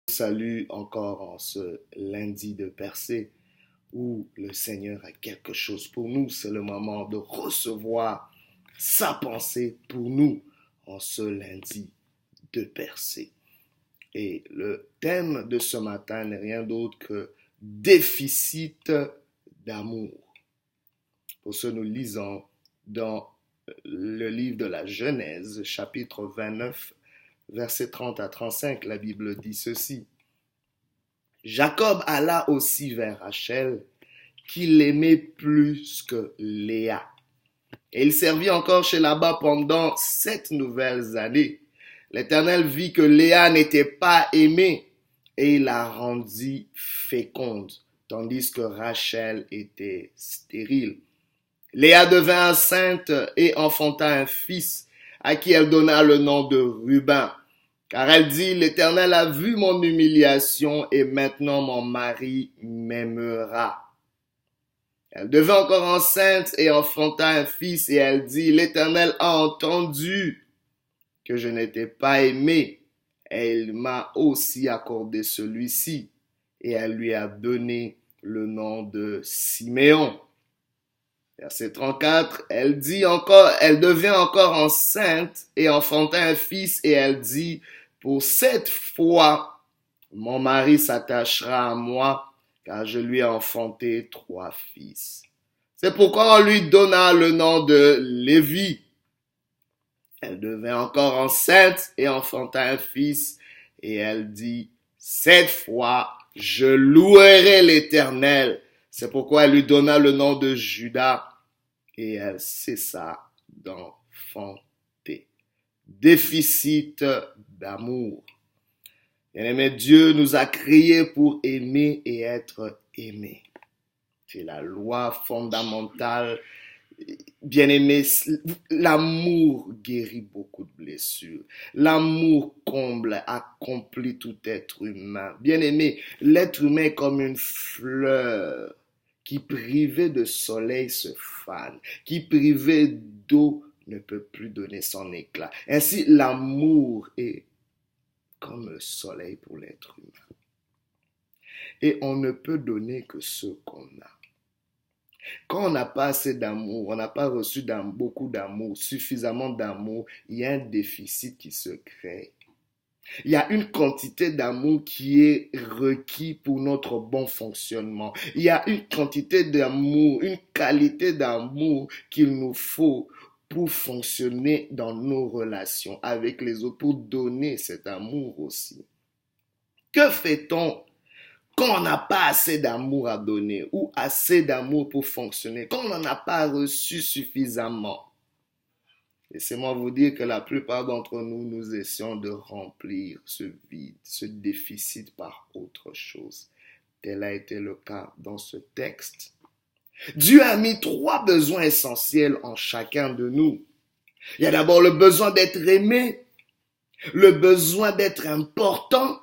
Salut encore en ce lundi de percée où le Seigneur a quelque chose pour nous. C'est le moment de recevoir sa pensée pour nous en ce lundi de percée. Et le thème de ce matin n'est rien d'autre que déficit d'amour. Pour ce, nous lisons dans le livre de la Genèse, chapitre 29, versets 30 à 35, la Bible dit ceci. Jacob alla aussi vers Rachel, qu'il aimait plus que Léa. Et il servit encore chez Laban pendant 7 nouvelles années. L'Éternel vit que Léa n'était pas aimée, et il la rendit féconde, tandis que Rachel était stérile. Léa devint enceinte et enfanta un fils, à qui elle donna le nom de Ruben. Car elle dit, l'Éternel a vu mon humiliation et maintenant mon mari m'aimera. Elle devint encore enceinte et enfanta un fils et elle dit, l'Éternel a entendu que je n'étais pas aimée et il m'a aussi accordé celui-ci. Et elle lui a donné le nom de Siméon. Verset 34, elle devient encore enceinte et enfanta un fils et elle dit, pour cette fois, mon mari s'attachera à moi, car je lui ai enfanté 3 fils. C'est pourquoi on lui donna le nom de Lévi. Elle devint encore enceinte et enfanta un fils, et elle dit, cette fois, je louerai l'Éternel. C'est pourquoi elle lui donna le nom de Judas, et elle cessa d'enfanter. Déficit d'amour. Bien-aimé, Dieu nous a créés pour aimer et être aimés. C'est la loi fondamentale. Bien-aimé, l'amour guérit beaucoup de blessures. L'amour comble, accomplit tout être humain. Bien-aimé, l'être humain est comme une fleur qui, privée de soleil, se fane, qui, privée d'eau, ne peut plus donner son éclat. Ainsi, l'amour est comme le soleil pour l'être humain. Et on ne peut donner que ce qu'on a. Quand on n'a pas assez d'amour, on n'a pas reçu beaucoup d'amour, suffisamment d'amour, il y a un déficit qui se crée. Il y a une quantité d'amour qui est requis pour notre bon fonctionnement. Il y a une quantité d'amour, une qualité d'amour qu'il nous faut pour fonctionner dans nos relations avec les autres, pour donner cet amour aussi. Que fait-on quand on n'a pas assez d'amour à donner ou assez d'amour pour fonctionner, quand on n'en a pas reçu suffisamment? Laissez-moi vous dire que la plupart d'entre nous, nous essayons de remplir ce vide, ce déficit par autre chose. Tel a été le cas dans ce texte. Dieu a mis 3 besoins essentiels en chacun de nous. Il y a d'abord le besoin d'être aimé, le besoin d'être important,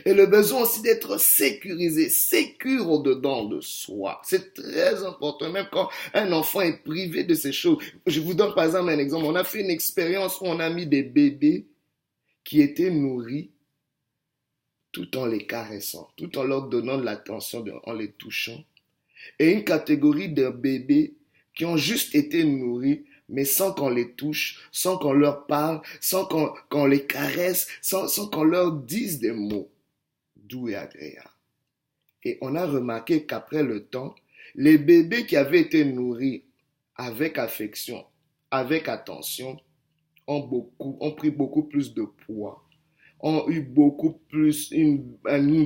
et le besoin aussi d'être sécurisé, sécure au-dedans de soi. C'est très important, même quand un enfant est privé de ces choses. Je vous donne par exemple un exemple. On a fait une expérience où on a mis des bébés qui étaient nourris tout en les caressant, tout en leur donnant de l'attention, en les touchant. Et une catégorie de bébés qui ont juste été nourris, mais sans qu'on les touche, sans qu'on leur parle, sans qu'on les caresse, sans qu'on leur dise des mots doux et agréable. Et on a remarqué qu'après le temps, les bébés qui avaient été nourris avec affection, avec attention, ont pris beaucoup plus de poids, ont eu beaucoup plus une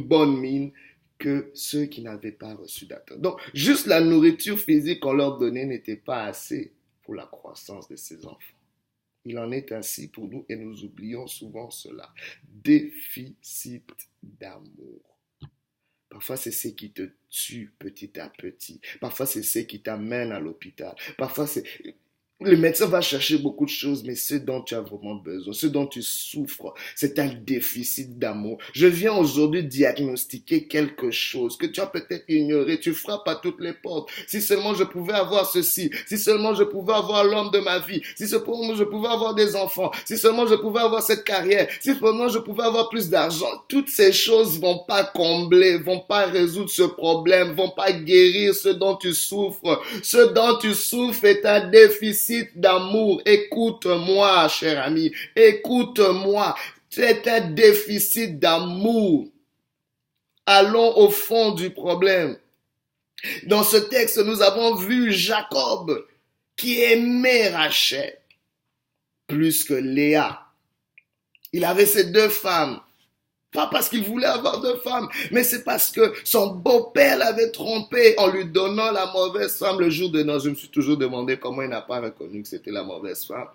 bonne mine que ceux qui n'avaient pas reçu d'attention. Donc, juste la nourriture physique qu'on leur donnait n'était pas assez pour la croissance de ces enfants. Il en est ainsi pour nous et nous oublions souvent cela. Déficit d'amour. Parfois, c'est ce qui te tue petit à petit. Parfois, c'est ce qui t'amène à l'hôpital. Parfois, Le médecin va chercher beaucoup de choses, mais ce dont tu as vraiment besoin, ce dont tu souffres, c'est un déficit d'amour. Je viens aujourd'hui diagnostiquer quelque chose que tu as peut-être ignoré. Tu frappes à toutes les portes. Si seulement je pouvais avoir ceci, si seulement je pouvais avoir l'homme de ma vie, si seulement je pouvais avoir des enfants, si seulement je pouvais avoir cette carrière, si seulement je pouvais avoir plus d'argent, toutes ces choses vont pas combler, vont pas résoudre ce problème, vont pas guérir ce dont tu souffres. Ce dont tu souffres est un déficit d'amour. Écoute-moi, cher ami. Écoute-moi. C'est un déficit d'amour. Allons au fond du problème. Dans ce texte, nous avons vu Jacob qui aimait Rachel plus que Léa. Il avait ces deux femmes. Pas parce qu'il voulait avoir deux femmes, mais c'est parce que son beau-père l'avait trompé en lui donnant la mauvaise femme le jour de noces. Je me suis toujours demandé comment il n'a pas reconnu que c'était la mauvaise femme.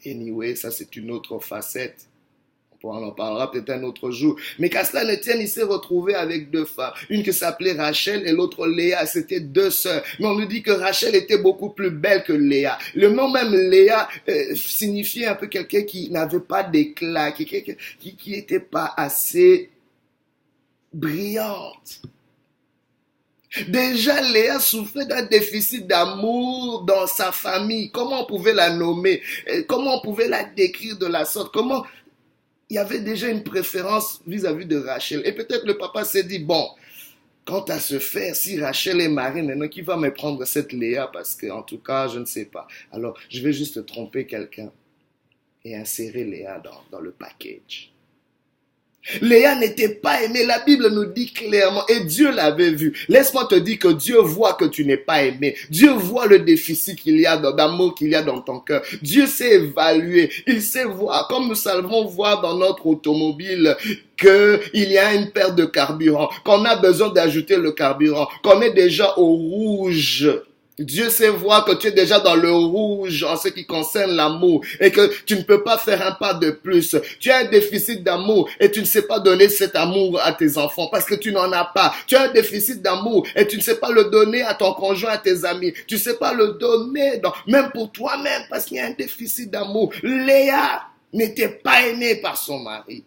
Anyway, ça c'est une autre facette. On en parlera peut-être un autre jour. Mais qu'à cela ne tienne, il s'est retrouvé avec deux femmes. Une qui s'appelait Rachel et l'autre Léa. C'était deux sœurs. Mais on nous dit que Rachel était beaucoup plus belle que Léa. Le nom même Léa signifiait un peu quelqu'un qui n'avait pas d'éclat, qui n'était pas assez brillante. Déjà, Léa souffrait d'un déficit d'amour dans sa famille. Comment on pouvait la nommer? Comment on pouvait la décrire de la sorte? Comment il y avait déjà une préférence vis-à-vis de Rachel. Et peut-être le papa s'est dit, bon, quant à se faire, si Rachel est mariée, maintenant qui va me prendre cette Léa? Parce que, en tout cas, je ne sais pas. Alors, je vais juste tromper quelqu'un et insérer Léa dans le package. Léa n'était pas aimée, la Bible nous dit clairement, et Dieu l'avait vu. Laisse-moi te dire que Dieu voit que tu n'es pas aimé. Dieu voit le déficit qu'il y a d'amour qu'il y a dans ton cœur. Dieu sait évaluer, il sait voir, comme nous savons voir dans notre automobile, qu'il y a une perte de carburant, qu'on a besoin d'ajouter le carburant, qu'on est déjà au rouge. Dieu sait voir que tu es déjà dans le rouge en ce qui concerne l'amour et que tu ne peux pas faire un pas de plus. Tu as un déficit d'amour et tu ne sais pas donner cet amour à tes enfants parce que tu n'en as pas. Tu as un déficit d'amour et tu ne sais pas le donner à ton conjoint, à tes amis. Tu ne sais pas le donner même pour toi-même parce qu'il y a un déficit d'amour. Léa n'était pas aimée par son mari.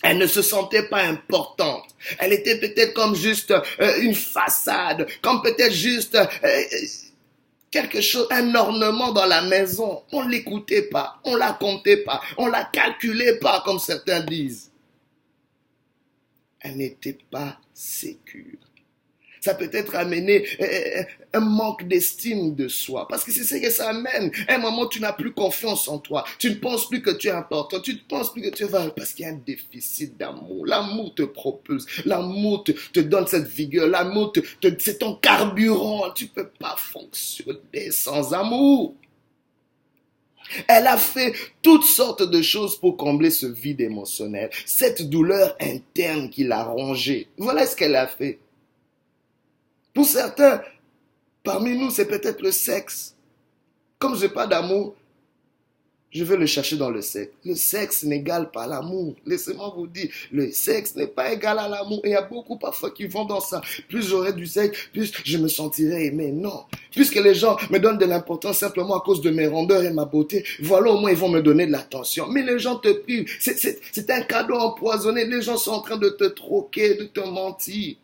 Elle ne se sentait pas importante. Elle était peut-être comme juste une façade, comme peut-être juste quelque chose, un ornement dans la maison. On ne l'écoutait pas, on ne la comptait pas, on ne la calculait pas comme certains disent. Elle n'était pas sécure. Ça peut être amené un manque d'estime de soi. Parce que c'est ce que ça amène. À un moment, tu n'as plus confiance en toi. Tu ne penses plus que tu es important. Tu ne penses plus que tu es valable. Parce qu'il y a un déficit d'amour. L'amour te propulse. L'amour te donne cette vigueur. L'amour, c'est ton carburant. Tu ne peux pas fonctionner sans amour. Elle a fait toutes sortes de choses pour combler ce vide émotionnel. Cette douleur interne qui l'a rongée. Voilà ce qu'elle a fait. Pour certains, parmi nous, c'est peut-être le sexe. Comme je n'ai pas d'amour, je vais le chercher dans le sexe. Le sexe n'égale pas l'amour. Laissez-moi vous dire, le sexe n'est pas égal à l'amour. Et il y a beaucoup parfois qui vont dans ça. Plus j'aurai du sexe, plus je me sentirai aimé. Non. Puisque les gens me donnent de l'importance simplement à cause de mes rondeurs et ma beauté, voilà au moins ils vont me donner de l'attention. Mais les gens te privent. C'est un cadeau empoisonné. Les gens sont en train de te troquer, de te mentir.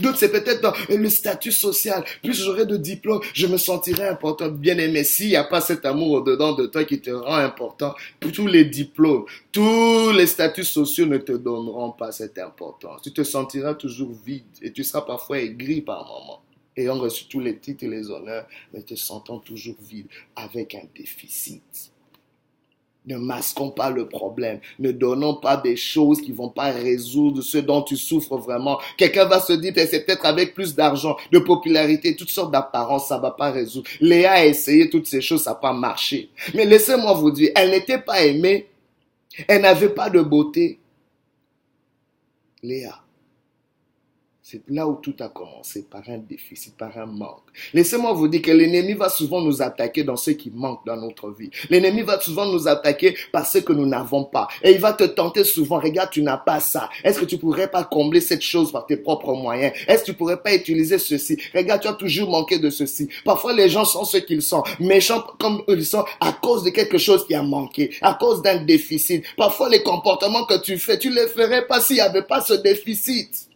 D'autres, c'est peut-être dans le statut social. Plus j'aurai de diplômes, je me sentirai important, bien aimé. S'il n'y a pas cet amour au-dedans de toi qui te rend important, tous les diplômes, tous les statuts sociaux ne te donneront pas cette importance. Tu te sentiras toujours vide et tu seras parfois aigri par moments. Ayant reçu tous les titres et les honneurs, mais te sentant toujours vide avec un déficit. Ne masquons pas le problème. Ne donnons pas des choses qui vont pas résoudre ce dont tu souffres vraiment. Quelqu'un va se dire, c'est peut-être avec plus d'argent, de popularité, toutes sortes d'apparences, ça va pas résoudre. Léa a essayé toutes ces choses, ça n'a pas marché. Mais laissez-moi vous dire, elle n'était pas aimée. Elle n'avait pas de beauté. Léa. C'est là où tout a commencé, par un déficit, par un manque. Laissez-moi vous dire que l'ennemi va souvent nous attaquer dans ce qui manque dans notre vie. L'ennemi va souvent nous attaquer par ce que nous n'avons pas. Et il va te tenter souvent, regarde, tu n'as pas ça. Est-ce que tu pourrais pas combler cette chose par tes propres moyens? Est-ce que tu pourrais pas utiliser ceci? Regarde, tu as toujours manqué de ceci. Parfois, les gens sont ce qu'ils sont, méchants comme ils sont à cause de quelque chose qui a manqué, à cause d'un déficit. Parfois, les comportements que tu fais, tu les ferais pas s'il n'y avait pas ce déficit.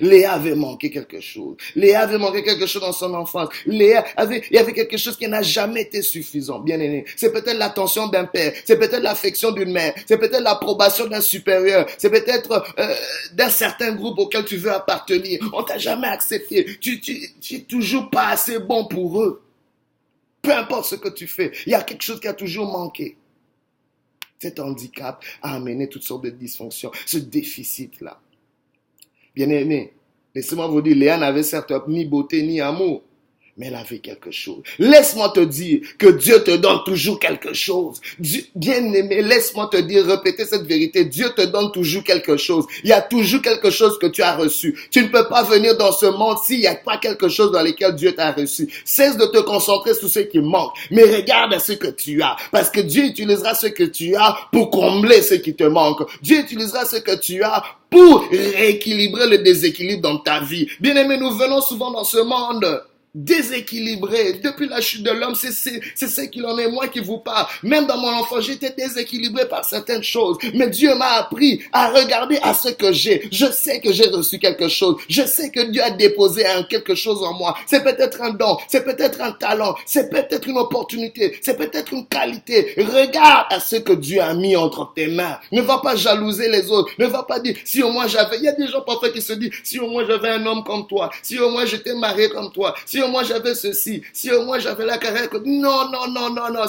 Léa avait manqué quelque chose. Léa avait manqué quelque chose dans son enfance. Il y avait quelque chose qui n'a jamais été suffisant, bien aimé. C'est peut-être l'attention d'un père. C'est peut-être l'affection d'une mère. C'est peut-être l'approbation d'un supérieur. C'est peut-être d'un certain groupe auquel tu veux appartenir. On t'a jamais accepté. Tu es toujours pas assez bon pour eux. Peu importe ce que tu fais, il y a quelque chose qui a toujours manqué. Cet handicap a amené toutes sortes de dysfonctions. Ce déficit-là. Bien-aimé, laissez-moi vous dire, Léa n'avait certes ni beauté ni amour, mais elle avait quelque chose. Laisse-moi te dire que Dieu te donne toujours quelque chose. Bien-aimé, laisse-moi te dire, répéter cette vérité, Dieu te donne toujours quelque chose. Il y a toujours quelque chose que tu as reçu. Tu ne peux pas venir dans ce monde s'il n'y a pas quelque chose dans lequel Dieu t'a reçu. Cesse de te concentrer sur ce qui manque, mais regarde à ce que tu as, parce que Dieu utilisera ce que tu as pour combler ce qui te manque. Dieu utilisera ce que tu as pour rééquilibrer le déséquilibre dans ta vie. Bien-aimé, nous venons souvent dans ce monde déséquilibré. Depuis la chute de l'homme, c'est ce qu'il en est, moi qui vous parle. Même dans mon enfance, j'étais déséquilibré par certaines choses. Mais Dieu m'a appris à regarder à ce que j'ai. Je sais que j'ai reçu quelque chose. Je sais que Dieu a déposé quelque chose en moi. C'est peut-être un don, c'est peut-être un talent, c'est peut-être une opportunité, c'est peut-être une qualité. Regarde à ce que Dieu a mis entre tes mains. Ne va pas jalouser les autres. Ne va pas dire, si au moins j'avais... Il y a des gens parfois qui se disent, si au moins j'avais un homme comme toi, si au moins j'étais marié comme toi, si au moins j'avais ceci, si au moins j'avais la carrière que... Non,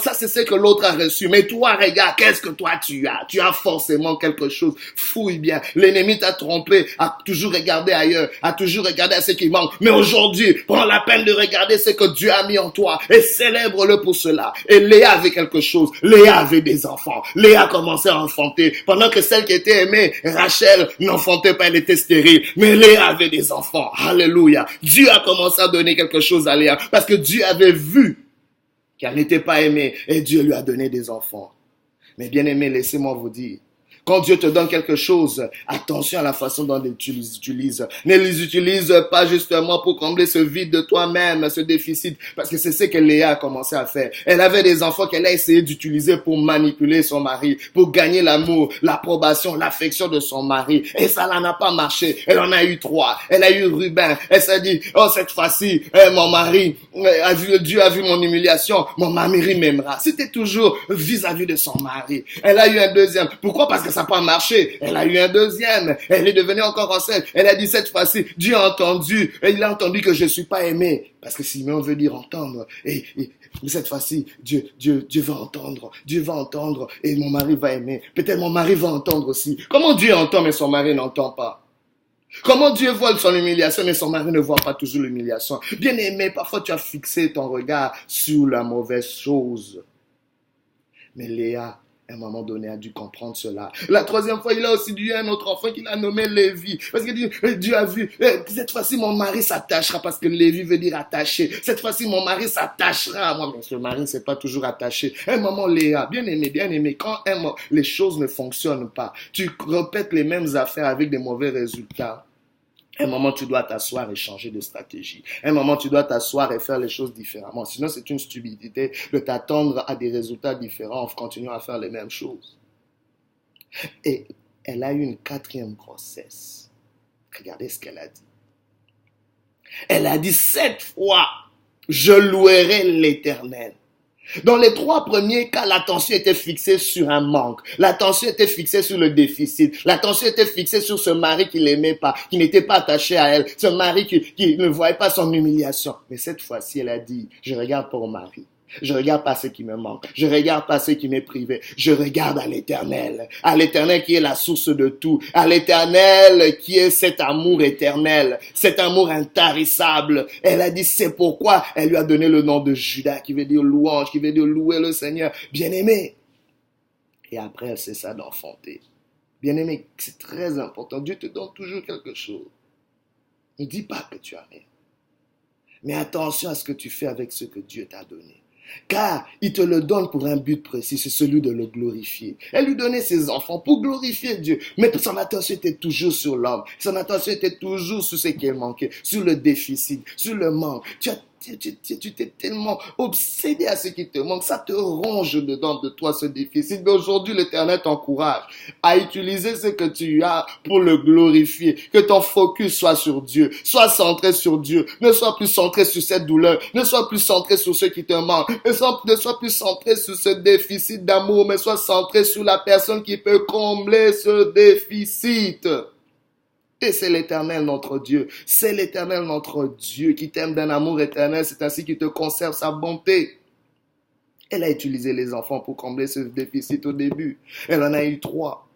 ça c'est ce que l'autre a reçu. Mais toi, regarde, qu'est-ce que toi tu as? Tu as forcément quelque chose. Fouille bien. L'ennemi t'a trompé, a toujours regardé ailleurs, a toujours regardé à ce qui manque. Mais aujourd'hui, prends la peine de regarder ce que Dieu a mis en toi et célèbre-le pour cela. Et Léa avait quelque chose. Léa avait des enfants. Léa commençait à enfanter. Pendant que celle qui était aimée, Rachel, n'enfantait pas, elle était stérile. Mais Léa avait des enfants. Alléluia. Dieu a commencé à donner quelque chose à Léa parce que Dieu avait vu qu'elle n'était pas aimée et Dieu lui a donné des enfants. Mais bien aimé, laissez-moi vous dire, quand Dieu te donne quelque chose, attention à la façon dont tu les utilises. Ne les utilise pas justement pour combler ce vide de toi-même, ce déficit, parce que c'est ce que Léa a commencé à faire. Elle avait des enfants qu'elle a essayé d'utiliser pour manipuler son mari, pour gagner l'amour, l'approbation, l'affection de son mari. Et ça n'a pas marché. Elle en a eu 3. Elle a eu Ruben. Elle s'est dit, oh, cette fois-ci, mon mari Dieu a vu mon humiliation. Mon mari m'aimera. C'était toujours vis-à-vis de son mari. Elle a eu un deuxième. Pourquoi? Parce que ça n'a pas marché. Elle a eu un deuxième. Elle est devenue encore enceinte. Elle a dit cette fois-ci, Dieu a entendu. Et il a entendu que je ne suis pas aimé. Parce que si on veut dire entendre. Et cette fois-ci, Dieu va entendre. Dieu va entendre. Et mon mari va aimer. Peut-être mon mari va entendre aussi. Comment Dieu entend mais son mari n'entend pas? Comment Dieu voit son humiliation mais son mari ne voit pas toujours l'humiliation? Bien aimé, parfois tu as fixé ton regard sur la mauvaise chose. Mais Léa, à un moment donné, a dû comprendre cela. La troisième fois, il a aussi eu un autre enfant qu'il a nommé Lévi. Parce que Dieu a vu, cette fois-ci, mon mari s'attachera, parce que Lévi veut dire attaché. Cette fois-ci, mon mari s'attachera à moi. Mais ce mari ne s'est pas toujours attaché. Un moment, Léa, bien aimé, quand les choses ne fonctionnent pas, tu répètes les mêmes affaires avec des mauvais résultats. Un moment, tu dois t'asseoir et changer de stratégie. Un moment, tu dois t'asseoir et faire les choses différemment. Sinon, c'est une stupidité de t'attendre à des résultats différents en continuant à faire les mêmes choses. Et elle a eu une 4e grossesse. Regardez ce qu'elle a dit. Elle a dit 7 fois, je louerai l'Éternel. Dans les 3 premiers cas, l'attention était fixée sur un manque. L'attention était fixée sur le déficit. L'attention était fixée sur ce mari qui l'aimait pas, qui n'était pas attaché à elle. Ce mari qui ne voyait pas son humiliation. Mais cette fois-ci, elle a dit, je regarde pas au mari. Je regarde pas ce qui me manque. Je regarde pas ce qui m'est privé. Je regarde à l'Éternel. À l'Éternel qui est la source de tout. À l'Éternel qui est cet amour éternel. Cet amour intarissable. Elle a dit, c'est pourquoi elle lui a donné le nom de Judas, qui veut dire louange, qui veut dire louer le Seigneur. Bien-aimé. Et après, elle cessa d'enfanter. Bien-aimé, c'est très important. Dieu te donne toujours quelque chose. Ne dis pas que tu as rien. Mais attention à ce que tu fais avec ce que Dieu t'a donné. Car il te le donne pour un but précis, c'est celui de le glorifier. Elle lui donnait ses enfants pour glorifier Dieu. Mais son attention était toujours sur l'homme. Son attention était toujours sur ce qui manquait, sur le déficit, sur le manque. Tu t'es tellement obsédé à ce qui te manque, ça te ronge dedans de toi ce déficit. Mais aujourd'hui, l'Éternel t'encourage à utiliser ce que tu as pour le glorifier. Que ton focus soit sur Dieu, sois centré sur Dieu. Ne sois plus centré sur cette douleur, ne sois plus centré sur ce qui te manque, ne sois plus centré sur ce déficit d'amour, mais sois centré sur la personne qui peut combler ce déficit. Et c'est l'Éternel notre Dieu. C'est l'Éternel notre Dieu qui t'aime d'un amour éternel. C'est ainsi qu'il te conserve sa bonté. Elle a utilisé les enfants pour combler ce déficit au début. Elle en a eu 3.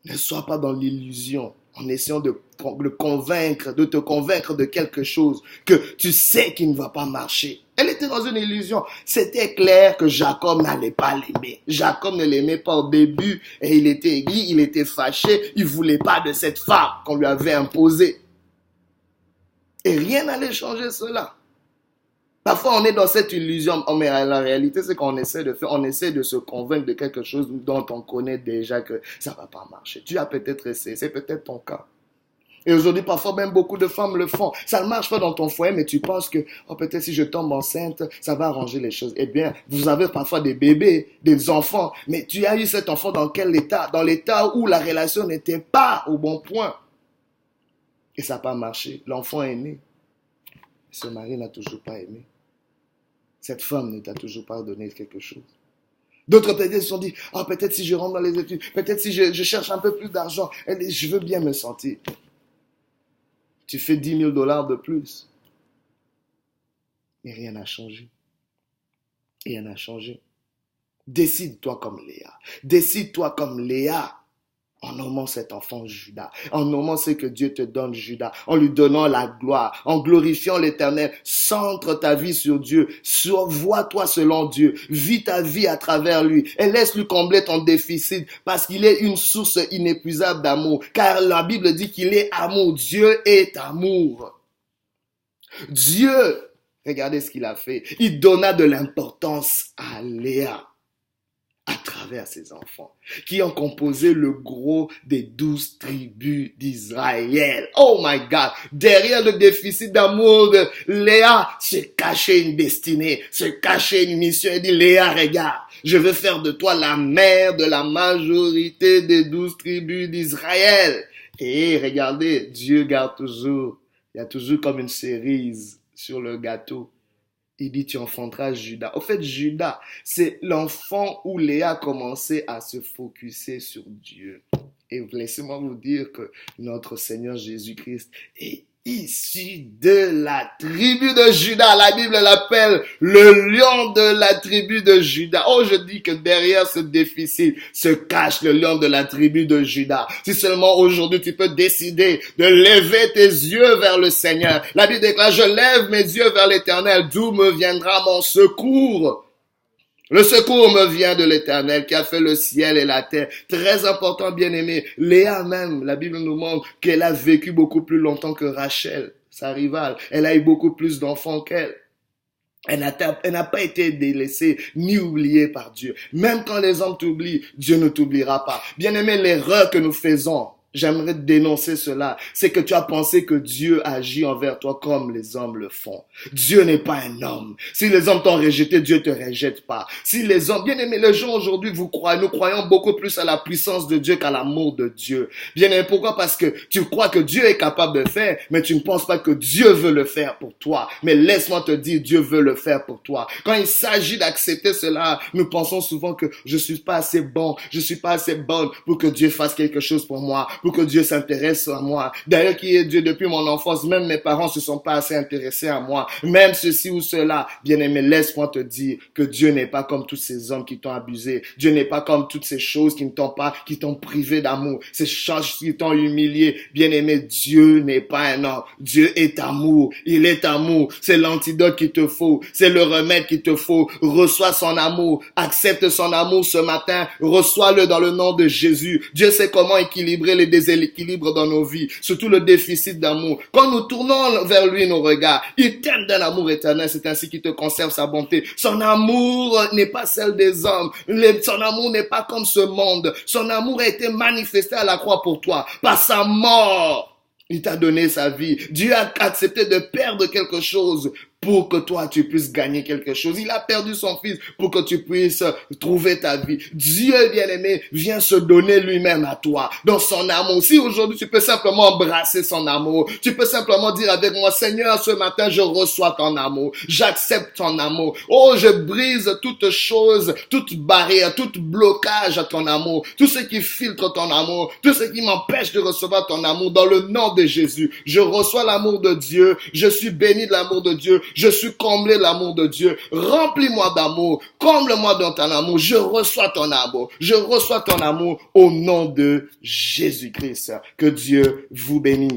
Ne sois pas dans l'illusion en essayant de te convaincre de quelque chose que tu sais qui ne va pas marcher. Elle était dans une illusion. C'était clair que Jacob n'allait pas l'aimer. Jacob ne l'aimait pas au début et il était aigri, il était fâché, il voulait pas de cette femme qu'on lui avait imposée. Et rien n'allait changer cela. Parfois, on est dans cette illusion, mais la réalité, c'est qu'on essaie de se convaincre de quelque chose dont on connaît déjà que ça va pas marcher. Tu as peut-être essayé, c'est peut-être ton cas. Et aujourd'hui, parfois, même beaucoup de femmes le font. Ça ne marche pas dans ton foyer, mais tu penses que, peut-être si je tombe enceinte, ça va arranger les choses. Eh bien, vous avez parfois des bébés, des enfants, mais tu as eu cet enfant dans quel état? Dans l'état où la relation n'était pas au bon point. Et ça n'a pas marché. L'enfant est né. Ce mari n'a toujours pas aimé. Cette femme ne t'a toujours pas donné quelque chose. D'autres peut-être se sont dit, peut-être si je rentre dans les études, peut-être si je cherche un peu plus d'argent, je veux bien me sentir. Tu fais $10 000 de plus. Mais rien n'a changé. Rien n'a changé. Décide-toi comme Léa. Décide-toi comme Léa. En nommant cet enfant Judas, en nommant ce que Dieu te donne Judas, en lui donnant la gloire, en glorifiant l'Éternel, centre ta vie sur Dieu, vois-toi selon Dieu, vis ta vie à travers lui et laisse-lui combler ton déficit parce qu'il est une source inépuisable d'amour, car la Bible dit qu'il est amour, Dieu est amour. Dieu, regardez ce qu'il a fait, il donna de l'importance à Léa. À travers ses enfants, qui ont composé le gros des 12 tribus d'Israël. Oh my God! Derrière le déficit d'amour de Léa, se cachait une destinée, se cachait une mission. Il dit, Léa, regarde, je veux faire de toi la mère de la majorité des 12 tribus d'Israël. Et regardez, Dieu garde toujours, il y a toujours comme une cerise sur le gâteau. Il dit, tu enfanteras Judas. Au fait, Judas, c'est l'enfant où Léa a commencé à se focusser sur Dieu. Et laissez-moi vous dire que notre Seigneur Jésus-Christ est issu de la tribu de Judas. La Bible l'appelle le lion de la tribu de Judas. Oh, je dis que derrière ce déficit se cache le lion de la tribu de Judas. Si seulement aujourd'hui tu peux décider de lever tes yeux vers le Seigneur. La Bible déclare, je lève mes yeux vers l'Éternel, d'où me viendra mon secours. Le secours me vient de l'Éternel qui a fait le ciel et la terre. Très important, bien-aimé. Léa même, la Bible nous montre qu'elle a vécu beaucoup plus longtemps que Rachel, sa rivale. Elle a eu beaucoup plus d'enfants qu'elle. Elle n'a pas été délaissée ni oubliée par Dieu. Même quand les hommes t'oublient, Dieu ne t'oubliera pas. Bien-aimé, l'erreur que nous faisons, j'aimerais dénoncer cela, c'est que tu as pensé que Dieu agit envers toi comme les hommes le font. Dieu n'est pas un homme. Si les hommes t'ont rejeté, Dieu te rejette pas. Si les hommes, bien aimés, les gens aujourd'hui, nous croyons beaucoup plus à la puissance de Dieu qu'à l'amour de Dieu. Bien aimé, pourquoi? Parce que tu crois que Dieu est capable de faire, mais tu ne penses pas que Dieu veut le faire pour toi. Mais laisse-moi te dire, Dieu veut le faire pour toi. Quand il s'agit d'accepter cela, nous pensons souvent que je suis pas assez bon, je suis pas assez bonne pour que Dieu fasse quelque chose pour moi. pour que Dieu s'intéresse à moi. D'ailleurs, qui est Dieu depuis mon enfance, même mes parents se sont pas assez intéressés à moi. Même ceci ou cela, bien-aimé, laisse-moi te dire que Dieu n'est pas comme tous ces hommes qui t'ont abusé. Dieu n'est pas comme toutes ces choses qui t'ont privé d'amour. Ces choses qui t'ont humilié. Bien-aimé, Dieu n'est pas un homme. Dieu est amour. Il est amour. C'est l'antidote qu'il te faut. C'est le remède qu'il te faut. Reçois son amour. Accepte son amour ce matin. Reçois-le dans le nom de Jésus. Dieu sait comment équilibrer les déséquilibres dans nos vies. Surtout le déficit d'amour. Quand nous tournons vers lui nos regards, il t'aime d'un amour éternel. C'est ainsi qu'il te conserve sa bonté. Son amour n'est pas celle des hommes. Son amour n'est pas comme ce monde. Son amour a été manifesté à la croix pour toi. Par sa mort, il t'a donné sa vie. Dieu a accepté de perdre quelque chose pour que toi, tu puisses gagner quelque chose. Il a perdu son fils pour que tu puisses trouver ta vie. Dieu, bien-aimé, vient se donner lui-même à toi dans son amour. Si aujourd'hui, tu peux simplement embrasser son amour, tu peux simplement dire avec moi, Seigneur, ce matin, je reçois ton amour. J'accepte ton amour. Oh, je brise toute chose, toute barrière, tout blocage à ton amour, tout ce qui filtre ton amour, tout ce qui m'empêche de recevoir ton amour dans le nom de Jésus. Je reçois l'amour de Dieu. Je suis béni de l'amour de Dieu. Je suis comblé de l'amour de Dieu. Remplis-moi d'amour. Comble-moi dans ton amour. Je reçois ton amour. Je reçois ton amour au nom de Jésus-Christ. Que Dieu vous bénisse.